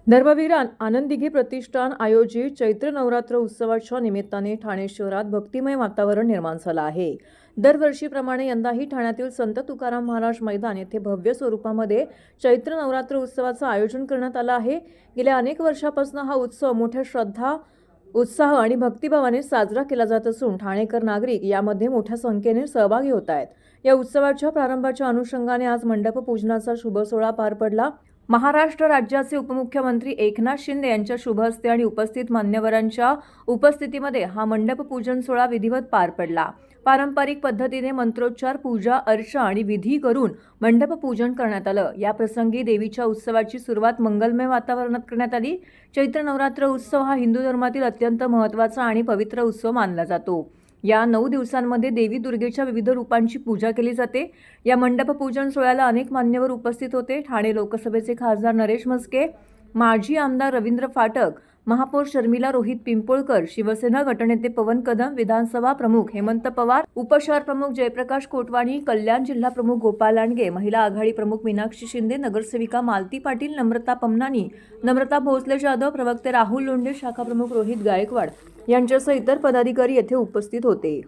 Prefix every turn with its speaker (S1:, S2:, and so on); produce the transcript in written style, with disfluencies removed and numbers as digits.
S1: धर्मवीर आनंद दिघे प्रतिष्ठान आयोजित चैत्र नवरात्र उत्सवाच्या निमित्ताने ठाणे शहरात भक्तिमय वातावरण निर्माण झालं आहे। दरवर्षीप्रमाणे यंदाही ठाण्यातील संत तुकाराम महाराज मैदान येथे भव्य स्वरूपामध्ये चैत्र नवरात्र उत्सवाचं आयोजन करण्यात आलं आहे। गेल्या अनेक वर्षापासून हा उत्सव मोठ्या श्रद्धा, उत्साह आणि भक्तिभावाने साजरा केला जात असून ठाणेकर नागरिक यामध्ये मोठ्या संख्येने सहभागी होत आहेत। या उत्सवाच्या प्रारंभाच्या अनुषंगाने आज मंडप पूजनाचा शुभ सोहळा पार पडला। महाराष्ट्र राज्याचे उपमुख्यमंत्री एकनाथ शिंदे यांच्या शुभ हस्ते आणि उपस्थित मान्यवरांच्या उपस्थितीमध्ये हा मंडप पूजन सोहळा विधिवत पार पडला। पारंपरिक पद्धतीने मंत्रोच्चार, पूजा अर्चा आणि विधी करून मंडप पूजन करण्यात आलं। या प्रसंगी देवीच्या उत्सवाची सुरुवात मंगलमय वातावरणात करण्यात आली। चैत्र नवरात्र उत्सव हा हिंदू धर्मातील अत्यंत महत्त्वाचा आणि पवित्र उत्सव मानला जातो। या 9 दिवसांमध्ये देवी दुर्गेच्या विविध रूपांची पूजा केली जाते। या मंडप पूजन सोहळ्याला अनेक मान्यवर उपस्थित होते। ठाणे लोकसभेचे खासदार नरेश म्हस्के, माजी आमदार रवींद्र फाटक, महापौर शर्मिला रोहित पिंपोळकर, शिवसेना गटनेते पवन कदम, विधानसभा प्रमुख हेमंत पवार, उपशहर प्रमुख जयप्रकाश कोटवाणी, कल्याण जिल्हा प्रमुख गोपाल लांडगे, महिला आघाडी प्रमुख मीनाक्षी शिंदे, नगरसेविका मालती पाटील, नम्रता पमनानी, नम्रता भोसले जाधव, प्रवक्ते राहुल लोंढे, शाखा प्रमुख रोहित गायकवाड यांच्यासह इतर पदाधिकारी येथे उपस्थित होते।